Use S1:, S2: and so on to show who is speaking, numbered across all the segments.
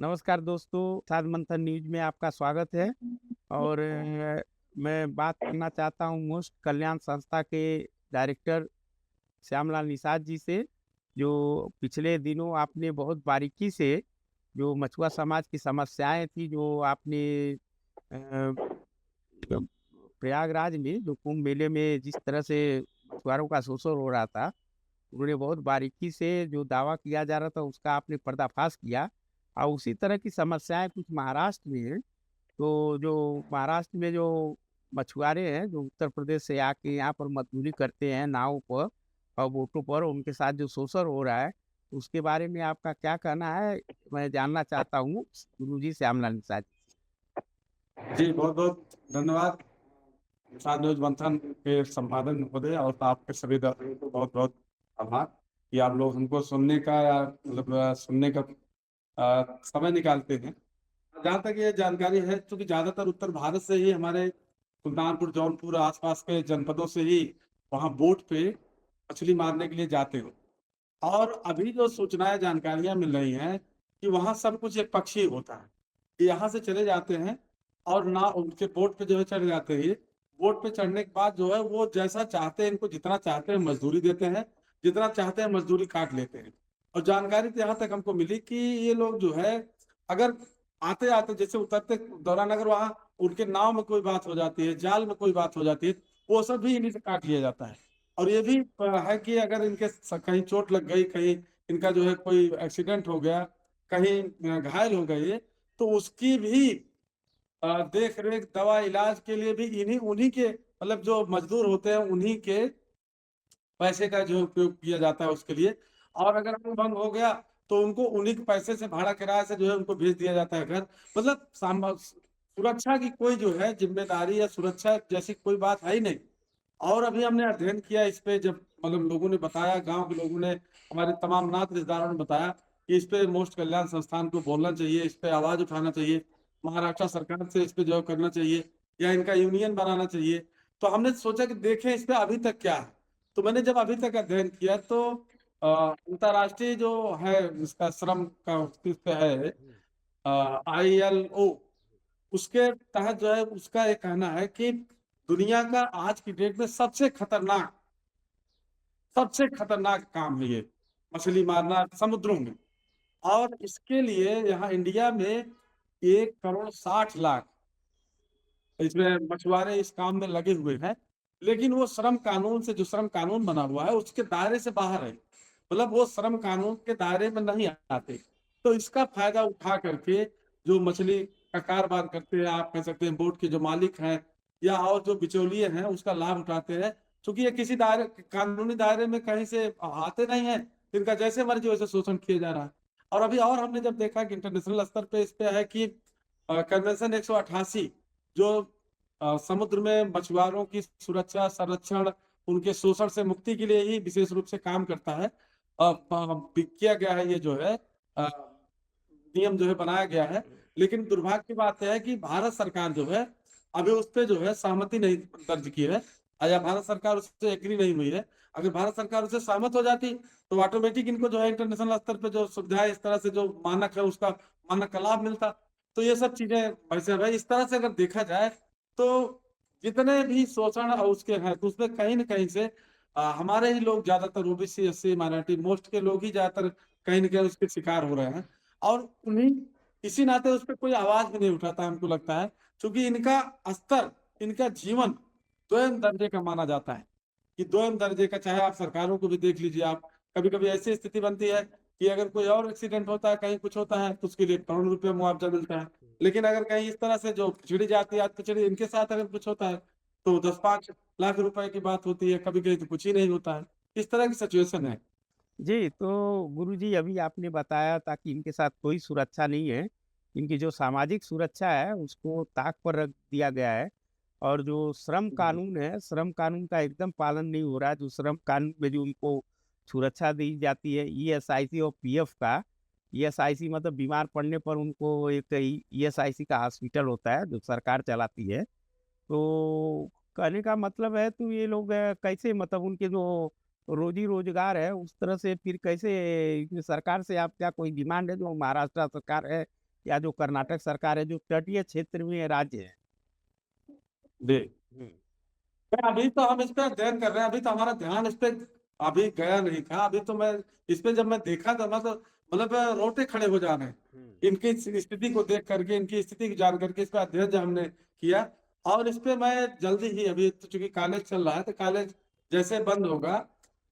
S1: नमस्कार दोस्तों, साध मंथन न्यूज में आपका स्वागत है। और मैं बात करना चाहता हूँ मोस्ट कल्याण संस्था के डायरेक्टर श्यामलाल निषाद जी से। जो पिछले दिनों आपने बहुत बारीकी से जो मछुआ समाज की समस्याएं थी, जो आपने अ, प्रयागराज में जो कुंभ मेले में जिस तरह से मछुआरों का शोषण हो रहा था, उन्होंने बहुत बारीकी से जो दावा किया जा रहा था उसका आपने पर्दाफाश किया। और उसी तरह की समस्याएं कुछ महाराष्ट्र में हैं। तो जो महाराष्ट्र में जो मछुआरे हैं, जो उत्तर प्रदेश से आके यहाँ पर मजदूरी करते हैं नाव पर और बोटों पर, उनके साथ जो शोषण हो रहा है, उसके बारे में आपका क्या कहना है, मैं जानना चाहता हूँ गुरु जी श्यामलाल निषाद जी।
S2: जी, बहुत बहुत धन्यवाद। साथ न्यूज मंथन के संपादक महोदय और आपके सभी दर्शकों को बहुत बहुत आभार कि आप लोग हमको सुनने का या मतलब सुनने का समय निकालते हैं। जहाँ तक ये जानकारी है, क्योंकि ज्यादातर उत्तर भारत से ही हमारे सुल्तानपुर, जौनपुर आसपास के जनपदों से ही वहाँ बोट पे मछली मारने के लिए जाते हो। और अभी जो सूचनाएं जानकारियां मिल रही हैं कि वहाँ सब कुछ एक पक्षी होता है कि यहाँ से चले जाते हैं और ना उनके बोट पे जो है चढ़ जाते हैं। बोट पे चढ़ने के बाद जो है वो जैसा चाहते हैं, इनको जितना चाहते हैं मजदूरी देते हैं, जितना चाहते हैं मजदूरी काट लेते हैं। और जानकारी तो यहाँ तक हमको मिली कि ये लोग जो है, अगर आते आते जैसे उतरते दौरान अगर वहाँ उनके नाव में कोई बात हो जाती है, जाल में कोई बात हो जाती है, वो सब भी इन्हीं से काट लिया जाता है। और ये भी है कि अगर इनके कहीं चोट लग गई, कहीं इनका जो है कोई एक्सीडेंट हो गया, कहीं घायल हो गए, तो उसकी भी देख रेख, दवा, इलाज के लिए भी इन्हीं उन्हीं के मतलब जो मजदूर होते हैं उन्हीं के पैसे का जो उपयोग किया जाता है उसके लिए। और अगर अंग भंग हो गया तो उनको उन्हीं के पैसे से, भाड़ा किराए से जो है उनको भेज दिया जाता है घर। मतलब सुरक्षा की कोई जो है जिम्मेदारी या सुरक्षा जैसी कोई बात है ही नहीं। और अभी हमने अध्ययन किया इस पे, जब मतलब लोगों ने बताया, गांव के लोगों ने, हमारे तमाम नात रिश्तेदारों ने बताया कि इस पे मोस्ट कल्याण संस्थान को बोलना चाहिए, इस पे आवाज उठाना चाहिए, महाराष्ट्र सरकार से इस पे जो करना चाहिए या इनका यूनियन बनाना चाहिए। तो हमने सोचा कि देखें इस पे अभी तक क्या है। तो मैंने जब अभी तक अध्ययन किया तो अंतर्राष्ट्रीय जो है इसका श्रम का इस पे है, ILO, उसके तहत जो है उसका ये कहना है कि दुनिया का आज की डेट में सबसे खतरनाक काम है ये, मछली मारना समुद्रों में। और इसके लिए यहाँ इंडिया में 1,60,00,000 इसमें मछुआरे इस काम में लगे हुए हैं। लेकिन वो श्रम कानून से, जो श्रम कानून बना हुआ है उसके दायरे से बाहर है, मतलब वो श्रम कानून के दायरे में नहीं आते। तो इसका फायदा उठा करके जो मछली का कारोबार करते हैं, आप कह सकते हैं बोट के जो मालिक हैं या और जो बिचौलिए हैं, उसका लाभ उठाते हैं। क्योंकि ये किसी दायरे, कानूनी दायरे में कहीं से आते नहीं है, इनका जैसे मर्जी वैसे शोषण किया जा रहा है। और अभी और हमने जब देखा कि इंटरनेशनल स्तर पे इस पे है कि कन्वेंशन 188, जो समुद्र में मछुआरों की सुरक्षा, संरक्षण, उनके शोषण से मुक्ति के लिए ही विशेष रूप से काम करता है। किया गया है ये जो है नियम जो है बनाया गया है। लेकिन दुर्भाग्य की बात है कि भारत सरकार जो है अभी उस पे जो है सहमति नहीं दर्ज की है, या भारत सरकार उससे एग्री नहीं हुई है। अगर भारत सरकार उससे सहमत हो जाती तो ऑटोमेटिक इनको जो है इंटरनेशनल स्तर पे जो सुविधाएं इस तरह से जो मानक है उसका मानक का लाभ मिलता। तो ये सब चीजें वैसे भाई इस तरह से अगर देखा जाए तो जितने भी शोषण और उसके हैं तो उसमें कहीं ना कहीं से हमारे ही लोग, ज्यादातर OBC, SC, माइनॉरिटी मोस्ट के लोग ही ज्यादातर कहीं ना कहीं उसके शिकार हो रहे हैं। और उन्हीं इसी नाते उस पर कोई आवाज भी नहीं उठाता हमको लगता है, क्योंकि इनका स्तर, इनका जीवन दोयम दर्जे का माना जाता है। कि दोयम दर्जे का, चाहे आप सरकारों को भी देख लीजिए आप, कभी कभी ऐसी स्थिति बनती है कि अगर कोई और एक्सीडेंट होता है, कहीं कुछ होता है, तो उसके लिए करोड़ों रुपया मुआवजा मिलता है। लेकिन अगर कहीं इस तरह से जो पिछड़ी जाति, आज पिछड़ी, इनके साथ अगर कुछ होता है तो 10-5 लाख रुपए की बात होती है, कभी कभी तो कुछ ही नहीं होता है। इस तरह की सिचुएशन है।
S1: जी, तो गुरु जी अभी आपने बताया था कि इनके साथ कोई सुरक्षा नहीं है। इनकी जो सामाजिक सुरक्षा है उसको ताक पर रख दिया गया है। और जो श्रम कानून है, श्रम कानून का एकदम पालन नहीं हो रहा है। जो श्रम कानून में जो उनको सुरक्षा दी जाती है ESIC और PF का, ESIC मतलब बीमार पड़ने पर उनको एक ESIC का हॉस्पिटल होता है जो सरकार चलाती है। तो कहने का मतलब है, तो ये लोग कैसे, मतलब उनके जो रोजी रोजगार है उस तरह से फिर कैसे, सरकार से आप क्या कोई डिमांड है जो महाराष्ट्र सरकार है या जो कर्नाटक सरकार है, जो तटीय क्षेत्र में राज्य है।
S2: जी।
S1: हम्म,
S2: अभी तो हम इस पे अध्ययन कर रहे हैं, अभी तो हमारा ध्यान इस पे अभी गया नहीं था। अभी तो मैं इस पे जब मैं देखा था ना, तो मतलब रोटे खड़े हो जा रहे हैं
S1: हम्म,
S2: इनकी स्थिति को देख करके, इनकी स्थिति को जान करके। इस पे अध्ययन जब हमने किया, और इस पे मैं जल्दी ही, अभी तो चूंकि कॉलेज चल रहा है, तो कॉलेज जैसे बंद होगा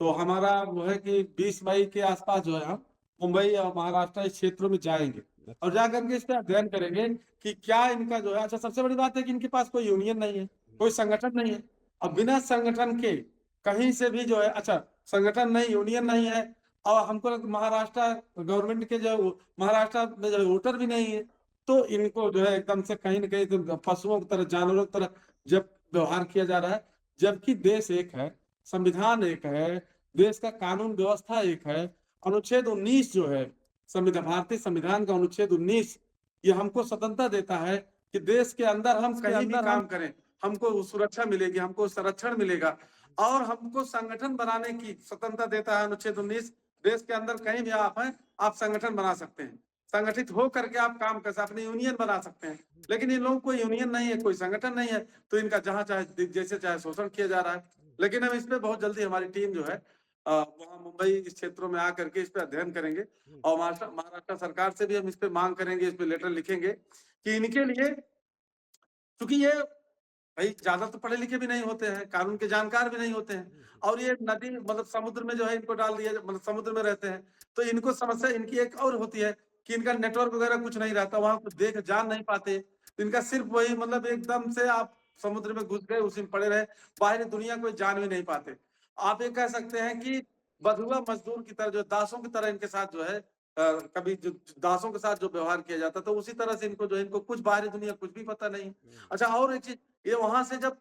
S2: तो हमारा वो है कि 20 मई के आसपास जो है हम मुंबई और महाराष्ट्र इस क्षेत्रों में जाएंगे और
S1: अच्छा।
S2: जा करके इस पे अध्ययन करेंगे कि क्या इनका जो है। अच्छा, सबसे बड़ी बात है कि इनके पास कोई यूनियन नहीं है, कोई संगठन नहीं है। अब बिना संगठन के कहीं से भी जो है, अच्छा संगठन नहीं, यूनियन नहीं है, और हमको महाराष्ट्र गवर्नमेंट के जो महाराष्ट्र में जो वोटर भी नहीं है, तो इनको जो है एकदम से कहीं ना कहीं तो पशुओं की तरह, जानवरों की तरह जब व्यवहार किया जा रहा है। जबकि देश एक है, संविधान एक है, देश का कानून व्यवस्था एक है। अनुच्छेद 19 जो है, संविधान, भारतीय संविधान का अनुच्छेद 19, ये हमको स्वतंत्रता देता है कि देश के अंदर हम कहीं भी काम करें, हमको सुरक्षा मिलेगी, हमको संरक्षण मिलेगा। और हमको संगठन बनाने की स्वतंत्रता देता है अनुच्छेद 19। देश के अंदर कहीं भी आप हैं, आप संगठन बना सकते हैं, संगठित हो करके आप काम कर सकते हैं, अपनी यूनियन बना सकते हैं। लेकिन इन लोगों को यूनियन नहीं है, कोई संगठन नहीं है, तो इनका जहां चाहे जैसे चाहे शोषण किया जा रहा है। लेकिन हम इस पे बहुत जल्दी, हमारी टीम जो है वहाँ मुंबई इस क्षेत्रों में आकर के इस पे अध्ययन करेंगे। और महाराष्ट्र महाराष्ट्र सरकार से भी हम इस पे मांग करेंगे, इस पे लेटर लिखेंगे कि इनके लिए, क्योंकि ये भाई ज्यादा तो पढ़े लिखे भी नहीं होते हैं, कानून के जानकार भी नहीं होते हैं, और ये नदी मतलब समुद्र में जो है इनको डाल दिया, मतलब समुद्र में रहते हैं, तो इनको समस्या इनकी एक और होती है कि इनका नेटवर्क वगैरह कुछ नहीं रहता, वहां कुछ देख जान नहीं पाते। तो इनका सिर्फ वही, मतलब एकदम से आप समुद्र में घुस गए, उसी में पड़े रहे, बाहरी दुनिया को जान भी नहीं पाते। आप ये कह सकते हैं कि बंधुआ मजदूर की तरह, जो दासों की तरह इनके साथ जो है, कभी जो दासों के साथ जो व्यवहार किया जाता, तो उसी तरह से इनको जो है, इनको कुछ बाहरी दुनिया कुछ भी पता नहीं। अच्छा, और एक चीज, ये वहां से जब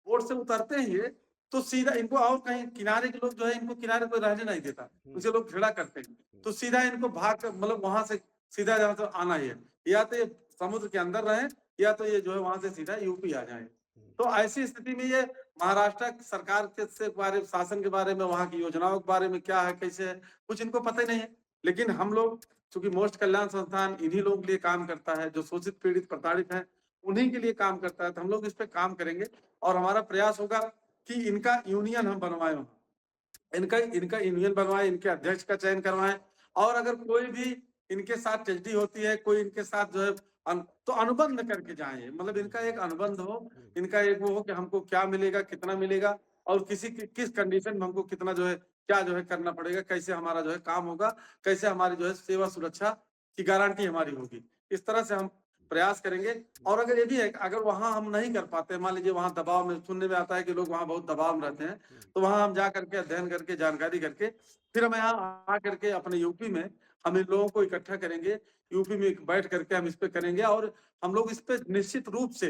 S2: बोट से उतरते हैं ये, तो सीधा इनको, और कहीं किनारे के लोग जो है, इनको किनारे कोई रहने नहीं देता, उनसे लोग झगड़ा करते हैं, तो सीधा इनको भाग मतलब वहां से सीधा जहां से आना ही है, या तो ये समुद्र के अंदर रहे, या तो ये जो है वहां से सीधा यूपी आ जाए। तो ऐसी स्थिति में ये महाराष्ट्र सरकार के से बारे, शासन के बारे में, वहां की योजनाओं के बारे में क्या है, कैसे है, कुछ इनको पता ही नहीं है। लेकिन हम लोग, चूंकि मोस्ट कल्याण संस्थान इन्हीं लोगों के लिए काम करता है, जो शोषित पीड़ित प्रताड़ित है, उन्हीं के लिए काम करता है, तो हम लोग इस पे काम करेंगे। और हमारा प्रयास होगा कि इनका यूनियन हम बनवाएं, इनका इनका यूनियन बनवाएं, इनके अध्यक्ष का चयन करवाएं। और अगर कोई भी इनके साथ ट्रेजेडी होती है, कोई इनके साथ जो है तो अनुबंध करके जाएं, मतलब इनका एक अनुबंध हो, इनका एक वो हो कि हमको क्या मिलेगा, कितना मिलेगा, और किस कंडीशन में हमको कितना जो है, क्या जो है करना पड़ेगा, कैसे हमारा जो है काम होगा, कैसे हमारी जो है सेवा सुरक्षा की गारंटी हमारी होगी। इस तरह से हम प्रयास करेंगे। और अगर ये भी है, अगर वहां हम नहीं कर पाते, मान लीजिए वहां दबाव में, सुनने में आता है कि लोग वहां बहुत दबाव में रहते हैं, तो वहां हम जा करके अध्ययन करके, जानकारी करके, फिर हम यहाँ आ करके अपने यूपी में हम इन लोगों को इकट्ठा करेंगे, यूपी में बैठ करके हम इस पे करेंगे। और हम लोग इस पे निश्चित रूप से,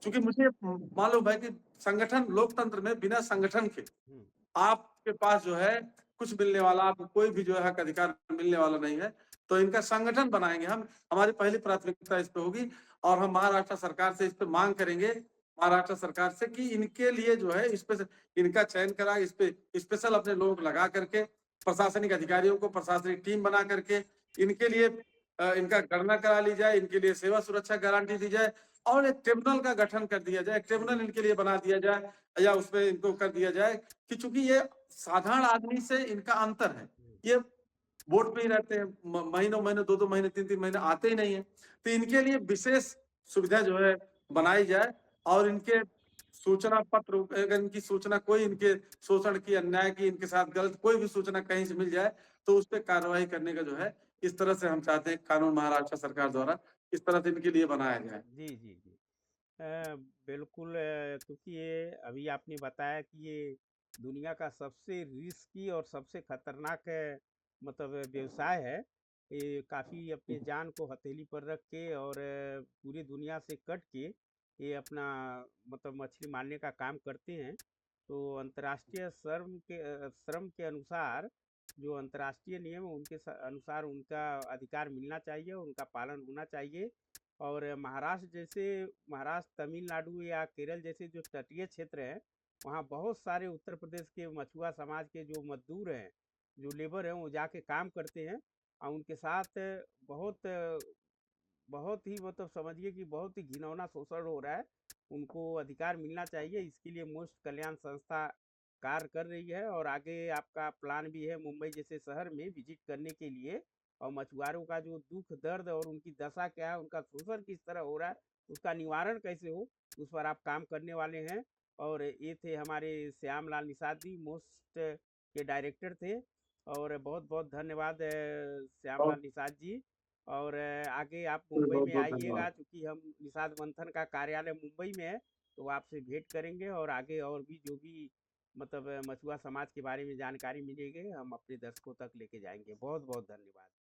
S2: क्योंकि मुझे मालूम है कि संगठन, लोकतंत्र में बिना संगठन के आपके पास जो है कुछ मिलने वाला, आपको कोई भी जो है हक अधिकार मिलने वाला नहीं है। तो इनका संगठन बनाएंगे हम, हमारी पहली प्राथमिकता इस पे होगी। और हम महाराष्ट्र सरकार से इस पे मांग करेंगे, महाराष्ट्र सरकार से, कि इनके लिए जो है इस पे इनका चयन करा, इस पे स्पेशल अपने लोग लगा करके, प्रशासनिक अधिकारियों को प्रशासनिक टीम बना करके इनके लिए इनका गणना करा ली जाए, इनके लिए सेवा सुरक्षा गारंटी दी जाए, और एक ट्रिब्यूनल का गठन कर दिया जाए, एक ट्रिब्यूनल इनके लिए बना दिया जाए, या उसमें इनको कर दिया जाए कि चूंकि ये साधारण आदमी से इनका अंतर है, ये बोट पे ही रहते हैं, महीनों महीनों, 2-2 महीने, 3-3 महीने आते ही नहीं है, तो इनके लिए विशेष सुविधा जो है बनाई जाए। और इनके सूचना पत्र, अगर इनकी सूचना, कोई इनके शोषण की, अन्याय की, इनके साथ गलत कोई भी सूचना कहीं से मिल जाए, तो उस पर कार्रवाई करने का जो है, इस तरह से हम चाहते हैं कानून महाराष्ट्र सरकार द्वारा इस तरह से इनके लिए बनाया जाए।
S1: जी, जी, जी। बिल्कुल, क्योंकि ये अभी आपने बताया कि ये दुनिया का सबसे रिस्की और सबसे खतरनाक मतलब व्यवसाय है। ये काफ़ी अपने जान को हथेली पर रख के और पूरी दुनिया से कट के ये अपना मतलब मछली मारने का काम करते हैं। तो अंतर्राष्ट्रीय श्रम के अनुसार, जो अंतर्राष्ट्रीय नियम है, उनके अनुसार उनका अधिकार मिलना चाहिए, उनका पालन होना चाहिए। और महाराष्ट्र, तमिलनाडु या केरल जैसे जो तटीय क्षेत्र हैं, वहाँ बहुत सारे उत्तर प्रदेश के मछुआ समाज के जो मजदूर हैं, जो लेबर हैं, वो जाके काम करते हैं और उनके साथ बहुत बहुत ही मतलब समझिए कि बहुत ही घिनौना शोषण हो रहा है। उनको अधिकार मिलना चाहिए, इसके लिए मोस्ट कल्याण संस्था कार्य कर रही है और आगे आपका प्लान भी है मुंबई जैसे शहर में विजिट करने के लिए, और मछुआरों का जो दुख दर्द और उनकी दशा क्या है, उनका शोषण किस तरह हो रहा है, उसका निवारण कैसे हो, उस पर आप काम करने वाले हैं। और ये थे हमारे श्याम लाल निषाद जी, मोस्ट के डायरेक्टर थे। और बहुत बहुत धन्यवाद श्याम लाल
S2: बहुत
S1: निषाद जी। और आगे आप
S2: बहुत
S1: मुंबई में
S2: बहुत
S1: आइएगा,
S2: धन्यवाद।
S1: क्योंकि हम निषाद मंथन का कार्यालय मुंबई में है, तो आपसे भेंट करेंगे और आगे और भी जो भी मतलब मछुआ समाज के बारे में जानकारी मिलेगी हम अपने दर्शकों तक लेके जाएंगे। बहुत बहुत धन्यवाद।